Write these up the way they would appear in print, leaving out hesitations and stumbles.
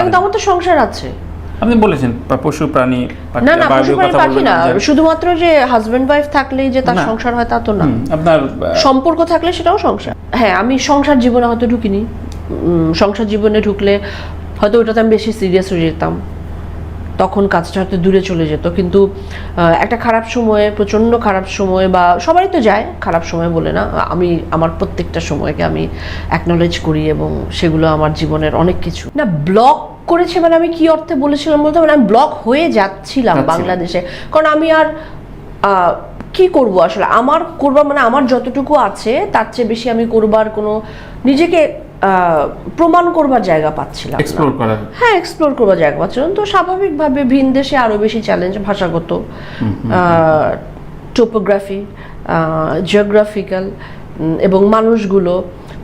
কিন্তু আমার তো সংসার আছে। আপনি বলেছেন পশু প্রাণী না না, পশু প্রাণী পাখি না, শুধুমাত্র যে হাজবেন্ড ওয়াইফ থাকলেই যে তার সংসার হয় তা তো না, আপনার সম্পর্ক থাকলে সেটাও সংসার। হ্যাঁ, আমি সংসার জীবনে হয়তো ঢুকিনি, সংসার জীবনে ঢুকলে হয়তো ওটাতে আমি বেশি সিরিয়াস হয়ে যেতাম, তখন কাজটা হয়তো দূরে চলে যেত। কিন্তু একটা খারাপ সময়ে, প্রচণ্ড খারাপ সময়, বা সবাই তো যায় খারাপ সময় বলে না, আমি আমার প্রত্যেকটা সময়কে আমি অ্যাকনলেজ করি এবং সেগুলো আমার জীবনের অনেক কিছু না। ব্লক করেছে মানে আমি কি অর্থে বলেছিলাম বলতে, মানে আমি ব্লক হয়ে যাচ্ছিলাম বাংলাদেশে, কারণ আমি আর কি করব আসলে, আমার করবার মানে আমার যতটুকু আছে তার চেয়ে বেশি আমি করবার কোনো, নিজেকে প্রমাণ করবার জায়গা পাচ্ছিলাম, হ্যাঁ এক্সপ্লোর করবার জায়গা পাচ্ছিলাম। তো স্বাভাবিকভাবে ভিন দেশে আরো বেশি চ্যালেঞ্জ, ভাষাগত, টোপোগ্রাফি, জিওগ্রাফিক্যাল, এবং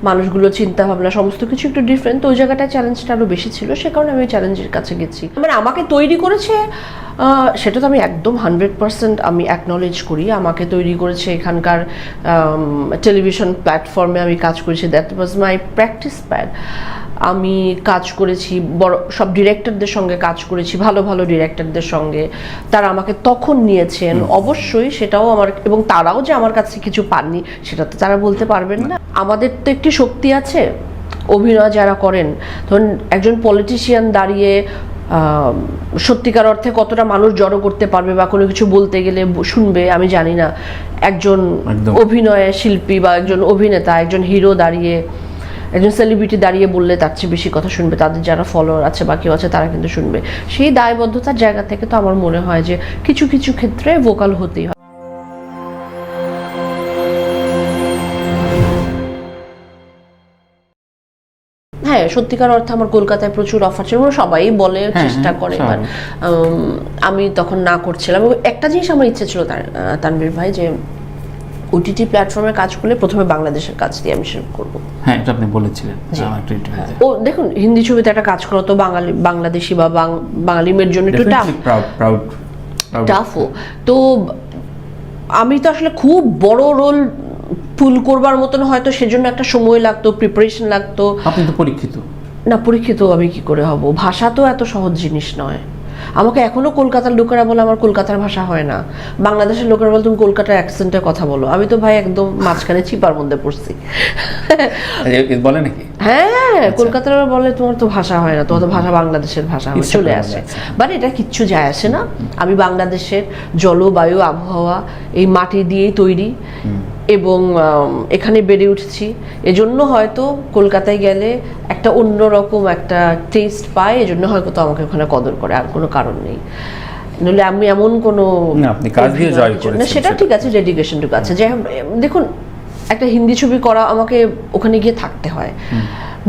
মানুষগুলো চিন্তা ভাবনা সমস্ত কিছু একটু ডিফারেন্ট। তো ওই জায়গাটায় চ্যালেঞ্জটা আরো বেশি ছিল, সে কারণে আমি চ্যালেঞ্জের কাছে গেছি। মানে আমাকে তৈরি করেছে সেটা তো আমি একদম 100% আমি অ্যাকনলেজ করি, আমাকে তৈরি করেছে এখানকার টেলিভিশন প্ল্যাটফর্মে আমি কাজ করেছি, that was my practice pad. আমি কাজ করেছি বড় সব ডিরেক্টরদের সঙ্গে কাজ করেছি, ভালো ভালো ডিরেক্টরদের সঙ্গে, তারা আমাকে তখন নিয়েছেন। অবশ্যই সেটাও আমার, এবং তারাও যে আমার কাছে কিছু পাননি সেটা তো তারা বলতে পারবেন না। আমাদের তো একটি শক্তি আছে, অভিনয় যারা করেন, ধরুন একজন পলিটিশিয়ান দাঁড়িয়ে সত্যিকার অর্থে কতটা মানুষ জড়ো করতে পারবে বা কোনো কিছু বলতে গেলে শুনবে আমি জানি না। একজন অভিনয় শিল্পী বা একজন অভিনেতা, একজন হিরো দাঁড়িয়ে, একজন সেলিব্রিটি দাঁড়িয়ে বললে তার চেয়ে বেশি কথা শুনবে তাদের যারা ফলোয়ার আছে বা কেউ আছে, তারা কিন্তু শুনবে। সেই দায়বদ্ধতার জায়গা থেকে তো আমার মনে হয় যে কিছু কিছু ক্ষেত্রে ভোকাল হতেই হয়। হ্যাঁ, সত্যিকার অর্থে আমার কলকাতায় প্রচুর অফার ছিল, সবাই বলে চেষ্টা করে, আমি তখন না করছিলাম। একটা জিনিস আমার ইচ্ছে ছিল তানভীর ভাই, যে ওটিটি প্ল্যাটফর্মে কাজ করলে প্রথমে বাংলাদেশের কাজ দিয়ে আমি শুরু করবো। হ্যাঁ, এটা আপনি বলেছিলেন। ও দেখুন, হিন্দি ছবিতে একটা কাজ করা তো বাংলাদেশি বা বাঙালি মেয়ের জন্য একটু টাফও। তো আমি তো আসলে খুব বড় রোল ফুল করবার মতন হয়তো সেজন্য একটা সময় লাগতো, প্রিপারেশন লাগতো। আপনি তো পরীক্ষিত না, পরীক্ষিত আমি কি করে হব? ভাষা তো এত সহজ জিনিস নয়। আমাকে এখনো কলকাতার লোকেরা বলে আমার কলকাতার ভাষা হয় না, বাংলাদেশের লোকেরা বলে তুমি কলকাতার অ্যাকসেন্টে কথা বলো। আমি তো ভাই একদম মাঝখানে চিপার মধ্যে পড়ছি। বলে নাকি? হ্যাঁ, কলকাতার বলে তোমার তো ভাষা হয় না, তোমার তো ভাষা বাংলাদেশের ভাষা চলে আসে। বাট এটা কিচ্ছু যায় আসে না। আমি বাংলাদেশের জলবায়ু, আবহাওয়া, এই মাটি দিয়েই তৈরি এবং এখানে বেড়ে উঠেছি, এজন্য হয়তো কলকাতায় গেলে একটা অন্যরকম একটা টেস্ট পায়, এজন্য হয়তো আমাকে ওখানে কদর করে, আর কোনো কারণ নেই। নইলে আমি এমন কোনো আপনি কাজ দিয়ে জয় করেছেন, সেটা ঠিক আছে, ডেডিকেশনটুকু আছে। যে দেখুন, একটা হিন্দি ছবি করা আমাকে ওখানে গিয়ে থাকতে হয়,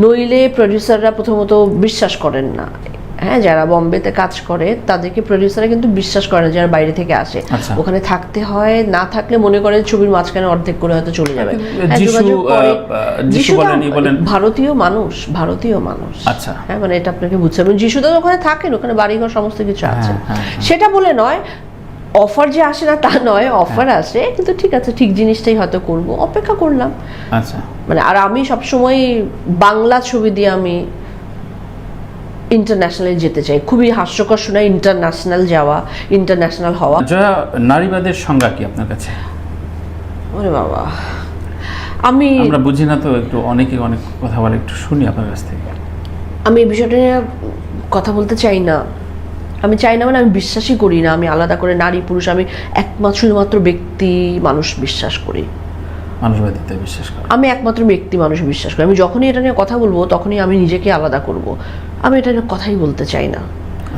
নইলে প্রডিউসাররা প্রথমত বিশ্বাস করেন না। হ্যাঁ, যারা বম্বেতে কাজ করে তাদেরকে প্রডিউসাররা কিন্তু বিশ্বাস করে না, যারা বাইরে থেকে আসে। ওখানে থাকতে হয়, না থাকলে মনে করে ছবির মাঝখানে অর্ধেক করে হয়তো চলে যাবে। ভারতীয় মানুষ, আচ্ছা, হ্যাঁ, মানে এটা আপনাকে বুঝতে হবে। যিশুদা ওখানে থাকেন, ওখানে বাড়িঘর সমস্ত কিছু আছে, সেটা বলে নয় অফার যে আসে না তা নয়, অফার আসে, কিন্তু ঠিক আছে, ঠিক জিনিসটাই হয়তো করব, অপেক্ষা করলাম। আচ্ছা, মানে আর আমি সবসময় বাংলা ছবি দিয়ে আমি ইন্টারন্যাশনালে যেতে চাই। খুবই হাস্যকর শোনায় ইন্টারন্যাশনাল যাওয়া, ইন্টারন্যাশনাল হওয়া। নারীবাদের সংজ্ঞা কি আপনার কাছে? ওরে বাবা, আমরা বুঝি না তো, একটু অনেকে অনেক কথা বলে, একটু শুনি আপনার কাছ থেকে। আমি এই বিষয়টা নিয়ে কথা বলতে চাই না। আমি চাই না, মানে আমি বিশ্বাসই করি না আমি আলাদা করে নারী পুরুষ। আমি শুধুমাত্র ব্যক্তি মানুষ বিশ্বাস করি, মানুষবাদিতে বিশ্বাস করি। আমি একমাত্র ব্যক্তি মানুষ বিশ্বাস করি। আমি যখনই এটা নিয়ে কথা বলবো তখনই আমি নিজেকে আলাদা করব। আমি এটা নিয়ে কথাই বলতে চাই না।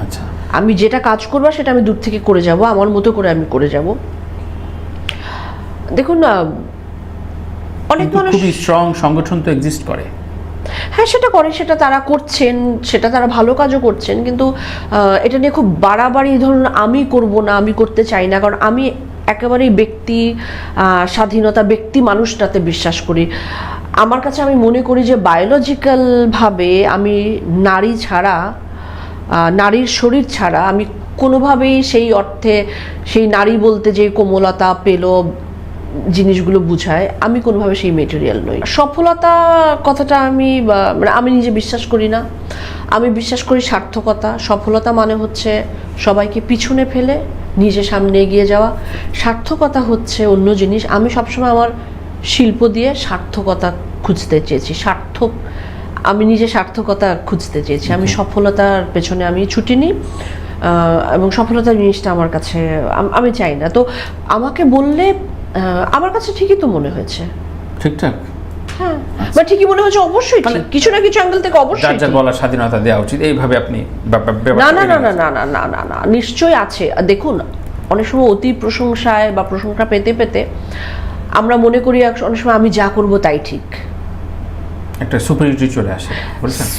আচ্ছা, আমি যেটা কাজ করবো সেটা আমি দূর থেকে করে যাব, আমার মতো করে আমি করে যাব। দেখুন না, অনেক মানুষ, খুবই স্ট্রং সংগঠন তো এক্সিস্ট করে। হ্যাঁ, সেটা করে, সেটা তারা করছেন, সেটা তারা ভালো কাজও করছেন, কিন্তু এটা নিয়ে খুব বাড়াবাড়ি ধরুন আমি করব না, আমি করতে চাই না, কারণ আমি একেবারেই ব্যক্তি স্বাধীনতা, ব্যক্তি মানুষটাতে বিশ্বাস করি। আমার কাছে আমি মনে করি যে বায়োলজিক্যালভাবে আমি নারী ছাড়া, নারীর শরীর ছাড়া আমি কোনোভাবেই সেই অর্থে সেই নারী বলতে যে কোমলতা, পেল, জিনিসগুলো বুঝায়, আমি কোনোভাবে সেই মেটেরিয়াল নই। সফলতা কথাটা মানে আমি নিজে বিশ্বাস করি না। আমি বিশ্বাস করি সার্থকতা। সফলতা মানে হচ্ছে সবাইকে পিছনে ফেলে নিজে সামনে এগিয়ে যাওয়া। সার্থকতা হচ্ছে অন্য জিনিস। আমি সবসময় আমার শিল্প দিয়ে সার্থকতা খুঁজতে চেয়েছি। আমি নিজে সার্থকতা খুঁজতে চেয়েছি। আমি সফলতার পেছনে আমি ছুটিনি, এবং সফলতার জিনিসটা আমার কাছে আমি চাই না। তো আমাকে বললে আমার কাছে ঠিকই তো মনে হয়েছে। ঠিকঠাক, হ্যাঁ, বা ঠিকই মনে হচ্ছে, অবশ্যই ঠিক। কিছু না কিছু অ্যাঙ্গেল থেকে অবশ্যই যার বলার স্বাধীনতা দেওয়া উচিত, এইভাবে আপনি না না না না না না না না না নিশ্চয়ই আছে। দেখুন, অনেক সময় অতি প্রশংসায় বা প্রশংসা পেতে পেতে আমরা মনে করি অনেক সময় আমি যা করব তাই ঠিক, একটা সুপিরিয়রিটি চলে আসে।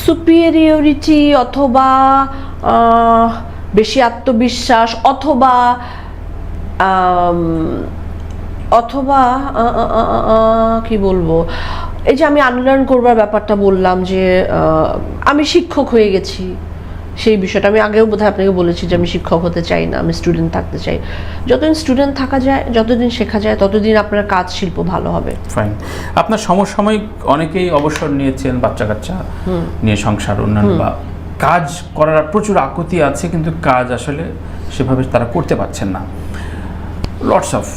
সুপিরিয়রিটি অথবা বেশি আত্মবিশ্বাস অথবা অথবা কি বলবো, এই যে আমি আনলার্ন করবার ব্যাপারটা বললাম, যে আমি শিক্ষক হয়ে গেছি, সেই বিষয়টা আমি আগেও বোধহয় আপনাকে বলেছি যে আমি শিক্ষক হতে চাই না, আমি স্টুডেন্ট থাকতে চাই। যতদিন স্টুডেন্ট থাকা যায়, যতদিন শেখা যায়, ততদিন আপনার কাজ শিল্প ভালো হবে। ফাইন। আপনার সমসাময়িক অনেকেই অবসর নিয়েছেন, বাচ্চা কাচ্চা নিয়ে সংসার, অন্যান্য বা কাজ করার প্রচুর আকুতি আছে, কিন্তু কাজ আসলে সেভাবে তারা করতে পারছেন না, লটস অফ।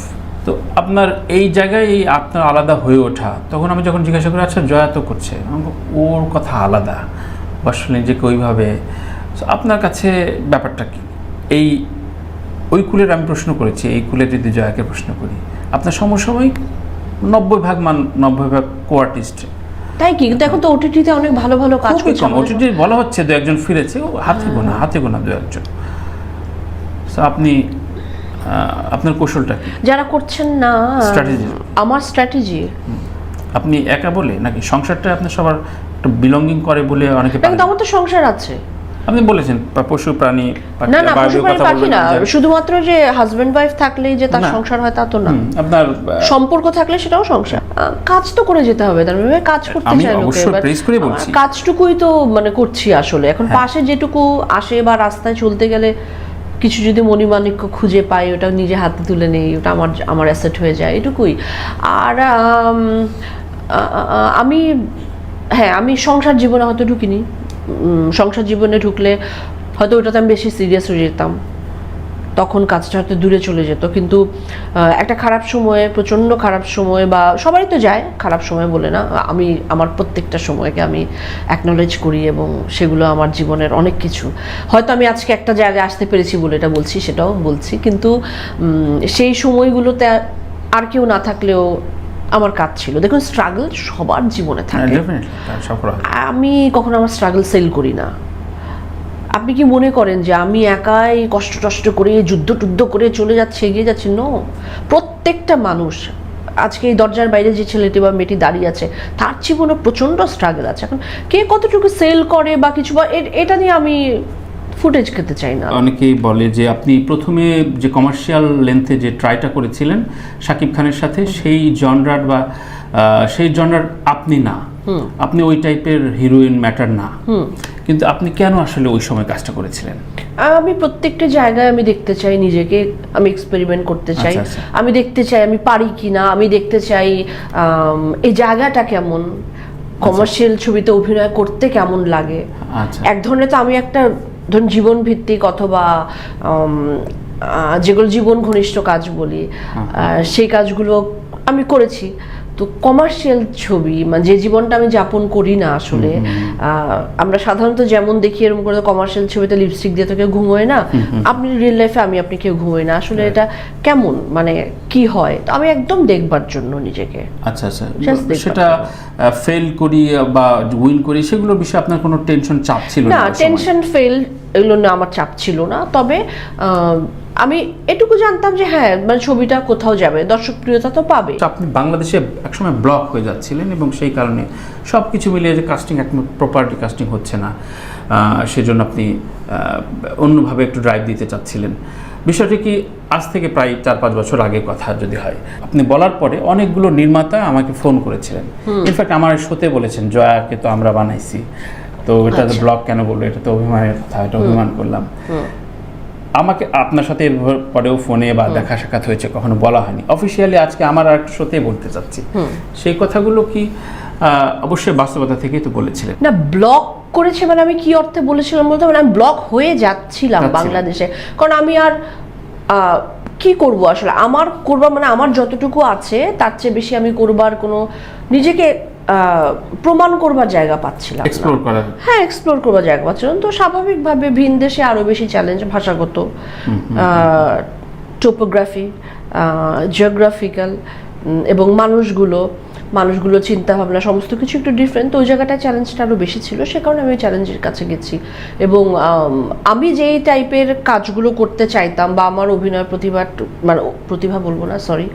তো আপনার এই জায়গায় আপনার আলাদা হয়ে ওঠা, তখন আমি যখন জিজ্ঞাসা করি আচ্ছা জয়া তো করছে, ওর কথা আলাদা, আসলে নিজেকে ওইভাবে, আপনার কাছে ব্যাপারটা কি? ওই কুলের আমি প্রশ্ন করেছি, এই কুলের যদি জয়াকে প্রশ্ন করি, আপনার সমসাময়িক 90% কো-আর্টিস্ট, তাই কি? কিন্তু এখন তো ওটিটিতে অনেক ভালো ভালো কাজ করছে। ওটিটি বলা হচ্ছে দু একজন ফিরেছে, হাতে গোনা দু একজন। আপনি আপনার কৌশলটা কি? যারা করছেন না, স্ট্র্যাটেজি, আমার স্ট্র্যাটেজি, আপনি একা বলে নাকি সংসারটা আপনার সবার একটা বিলঙ্গিং করে বলে অনেকে? কিন্তু আমার তো সংসার আছে। আপনি বলেছেন পশু প্রাণী, না না, পশু প্রাণী পাখি না, শুধুমাত্র যে হাজবেন্ড ওয়াইফ থাকলেই যে তার সংসার হয় তা তো না। আপনার সম্পর্ক থাকলে সেটাও সংসার। কাজ তো করে যেতে হবে, তার মানে কাজ করতে চাই লোকে, কাজটুকুই তো মানে করছি আসলে। এখন পাশে যেটুকু আসে বা রাস্তায় চলতে গেলে কিছু যদি মণিমাণিক্য খুঁজে পাই, ওটা নিজে হাতে তুলে নেই, ওটা আমার অ্যাসেট হয়ে যায়, এটুকুই। আর আমি সংসার জীবনে হয়তো ঢুকিনি। সংসার জীবনে ঢুকলে হয়তো ওটাতে আমি বেশি সিরিয়াস হয়ে যেতাম, তখন কাজটা হয়তো দূরে চলে যেত। কিন্তু একটা খারাপ সময়ে, প্রচণ্ড খারাপ সময়, বা সবারই তো যায় খারাপ সময় বলে না, আমি আমার প্রত্যেকটা সময়কে আমি অ্যাকনলেজ করি, এবং সেগুলো আমার জীবনের অনেক কিছু। হয়তো আমি আজকে একটা জায়গায় আসতে পেরেছি বলে এটা বলছি, সেটাও বলছি, কিন্তু সেই সময়গুলোতে আর কেউ না থাকলেও আমার কাজ ছিল। দেখুন, স্ট্রাগল সবার জীবনে থাকে, আমি কখনো আমার স্ট্রাগল সেল করি না। আপনি কি মনে করেন যে আমি একাই কষ্ট করে যুদ্ধ করে চলে যাচ্ছি, এগিয়ে যাচ্ছি? নো, প্রত্যেকটা মানুষ, আজকে এই দরজার বাইরে যে ছেলেটি বা মেয়েটি দাঁড়িয়ে আছে, তার জীবনে প্রচণ্ড স্ট্রাগল আছে। এখন কে কতটুকু সেল করে বা কিছু, বা এটা নিয়ে আমি ফুটেজ খেতে চাই না। অনেকেই বলে যে আপনি প্রথমে যে কমার্শিয়াল লেন্থে যে ট্রাইটা করেছিলেন শাকিব খানের সাথে, সেই জনরার বা সেই জনরার আপনি না, আপনি ওই টাইপের হিরোইন ম্যাটার না, কিন্তু আপনি কেন আসলে ওই সময় কাজটা করেছিলেন? আমি প্রত্যেকটা জায়গায় আমি দেখতে চাই নিজেকে, আমি এক্সপেরিমেন্ট করতে চাই, আমি দেখতে চাই আমি পারি কিনা, আমি দেখতে চাই এই জায়গাটা কেমন, কমার্শিয়াল ছবিতে অভিনয় করতে কেমন লাগে। এক ধরনের তো আমি একটা ধরুন জীবন ভিত্তিক অথবা যেগুলো জীবন ঘনিষ্ঠ কাজ বলি, সেই কাজগুলো আমি করেছি। তো কমার্শিয়াল ছবি, মানে যে জীবনটা আমি যাপন করি না আসলে, আমরা সাধারণত যেমন দেখি এরকম করে কমার্শিয়াল ছবিতে লিপস্টিক দিয়ে তো কেউ ঘুমোয় না, আপনি রিয়েল লাইফে আপনি কেউ ঘুমোয় না আসলে। এটা কেমন, মানে কি হয়, তো আমি একদম দেখবার জন্য নিজেকে। আচ্ছা, সেটা ফেল করি বা উইন করি সেগুলোর বিষয়ে আপনার কোনো টেনশন, চাপ ছিল না? টেনশন, ফেল, এগুলো না আমার চাপ ছিল না। তবে আমি এটুকু জানতাম যে হ্যাঁ, মানে ছবিটা কোথাও যাবে, দর্শকপ্রিয়তা তো পাবে। আপনি বাংলাদেশে একসময় ব্লক হয়ে যাচ্ছিলেন, এবং সেই কারণে সব কিছু মিলিয়ে যে কাস্টিং প্রপারলি কাস্টিং হচ্ছে না, সেজন্য আপনি অন্যভাবে একটু ড্রাইভ দিতে চাচ্ছিলেন। বিষয়টি কি আজ থেকে প্রায় 4-5 বছর আগের কথা যদি হয়, আপনি বলার পরে অনেকগুলো নির্মাতা আমাকে ফোন করেছিলেন, ইনফ্যাক্ট আমার শোতে বলেছেন জয়াকে তো আমরা বানাইছি, তো এটা ব্লক কেন বললো, এটা তো অভিমানের কথা, এটা অভিমান করলাম। আমাকে আপনার সাথে এর পরেও ফোনে বা দেখা সাক্ষাৎ হয়েছে, কখনো বলা হয়নি। অফিসিয়ালি আজকে আমার আর একটা শোতে বলতে চাচ্ছি, সেই কথাগুলো কি অবশ্যই বাস্তবতা থেকেই তো বলেছিলেন? না, ব্লক করেছে মানে আমি কি অর্থে বলেছিলাম বলতে, মানে আমি ব্লক হয়ে যাচ্ছিলাম বাংলাদেশে। কারণ আমি আর কি করব আসলে, আমার করবার মানে আমার যতটুকু আছে তার চেয়ে বেশি আমি করবার কোনো নিজেকে প্রমাণ করবার জায়গা পাচ্ছিলাম না। এক্সপ্লোর করার, হ্যাঁ, এক্সপ্লোর করবার জায়গা পাচ্ছিলাম। তো স্বাভাবিকভাবে ভিন দেশে আরো বেশি চ্যালেঞ্জ, ভাষাগত, টোপোগ্রাফি, জিওগ্রাফিক্যাল, এবং মানুষগুলো চিন্তা ভাবনা সমস্ত কিছু একটু ডিফারেন্ট। তো ওই জায়গাটায় চ্যালেঞ্জটা আরও বেশি ছিল, সে কারণে আমি চ্যালেঞ্জের কাছে গেছি। এবং আমি যেই টাইপের কাজগুলো করতে চাইতাম বা আমার অভিনয় মানে প্রতিভা বলবো না, সরি,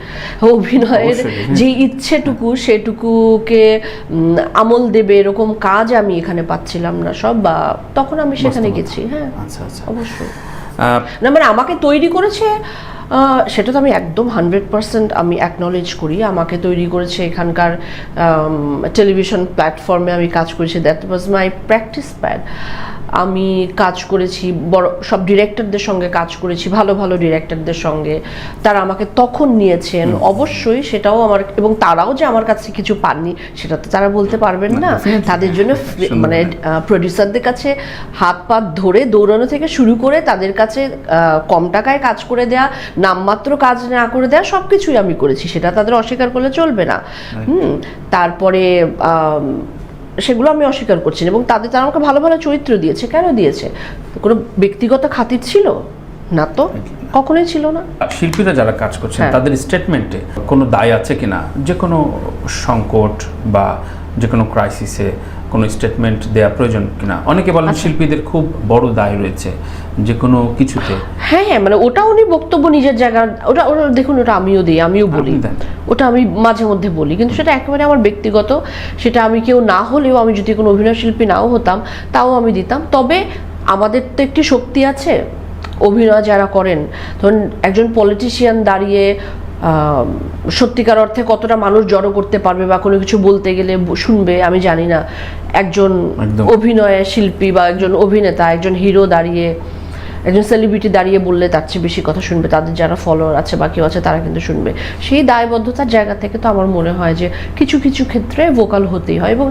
অভিনয়ের যে ইচ্ছেটুকু সেটুকুকে আমল দেবে এরকম কাজ আমি এখানে পাচ্ছিলাম না সব, বা তখন আমি সেখানে গেছি। হ্যাঁ, আচ্ছা আচ্ছা, অবশ্যই। না মানে আমাকে তৈরি করেছে, সেটা তো আমি একদম 100% আমি অ্যাকনলেজ করি। আমাকে তৈরি করেছে এখানকার টেলিভিশন প্ল্যাটফর্মে আমি কাজ করেছি, that was my practice pad. আমি কাজ করেছি বড় সব ডিরেক্টরদের সঙ্গে কাজ করেছি, ভালো ভালো ডিরেক্টরদের সঙ্গে, তারা আমাকে তখন নিয়েছেন। অবশ্যই সেটাও আমার, এবং তারাও যে আমার কাছে কিছু পাননি সেটা তো তারা বলতে পারবেন না। তাদের জন্য মানে প্রডিউসারদের কাছে হাত পা ধরে দৌড়ানো থেকে শুরু করে তাদের কাছে কম টাকায় কাজ করে দেয়া, নামমাত্র কাজ না করে দেয়া, সব কিছুই আমি করেছি, সেটা তাদের অস্বীকার করলে চলবে না। তারপরে সেগুলো আমি অস্বীকার করছি না। এবং তারা আমাকে ভালো ভালো চরিত্র দিয়েছে। কেন দিয়েছে? কোনো ব্যক্তিগত খাতির ছিল না, তো কখনোই ছিল না। শিল্পীরা যারা কাজ করছেন তাদের স্টেটমেন্টে কোনো দায় আছে কিনা, যে কোনো সংকট বা যে কোনো ক্রাইসিসে কোনো স্টেটমেন্ট দেওয়া প্রয়োজন কিনা? অনেকে বলেন শিল্পীদের খুব বড় দায় রয়েছে যে কোনো কিছুতে। হ্যাঁ হ্যাঁ, মানে ওটা উনি বক্তব্য নিজের জায়গা, ওটা দেখুন, ওটা আমিও দিই, আমিও বলি, ওটা আমি মাঝে মধ্যে বলি, কিন্তু সেটা একেবারে আমার ব্যক্তিগত। সেটা আমি কেউ না হলেও, আমি যদি কোনো অভিনয় শিল্পী নাও হতাম তাও আমি দিতাম। তবে আমাদের তো একটি শক্তি আছে, অভিনয় যারা করেন, ধরুন একজন পলিটিশিয়ান দাঁড়িয়ে সত্যিকার অর্থে কতটা মানুষ জড়ো করতে পারবে বা কোনো কিছু বলতে গেলে শুনবে আমি জানি না। একজন অভিনয় শিল্পী বা একজন অভিনেতা, একজন হিরো দাঁড়িয়ে, একজন সেলিব্রিটি দাঁড়িয়ে বললে তার চেয়ে বেশি কথা শুনবে তাদের যারা ফলোয়ার আছে বা কেউ আছে, তারা কিন্তু শুনবে। সেই দায়বদ্ধতার জায়গা থেকে তো আমার মনে হয় যে কিছু কিছু ক্ষেত্রে ভোকাল হতেই হয়, এবং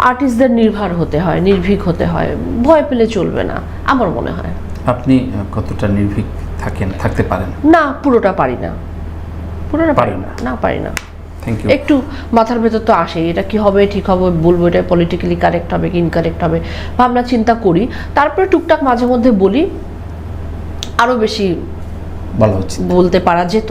আর্টিস্টদের নির্ভীক হতে হয়, ভয় পেলে চলবে না আমার মনে হয়। আপনি কতটা নির্ভীক থাকতে পারেন? না, পুরোটা পারি না, পারি না। Thank you. একটু মাথার ভেতর তো আসেই, এটা কি হবে, ঠিক হবে, বলবো এটা পলিটিক্যালি কারেক্ট হবে কি ইনকারেক্ট হবে, ভাবনা চিন্তা করি। তারপরে টুকটাক মাঝে মধ্যে বলি, আরো বেশি ভালো হচ্ছে, বলতে পারা যেত।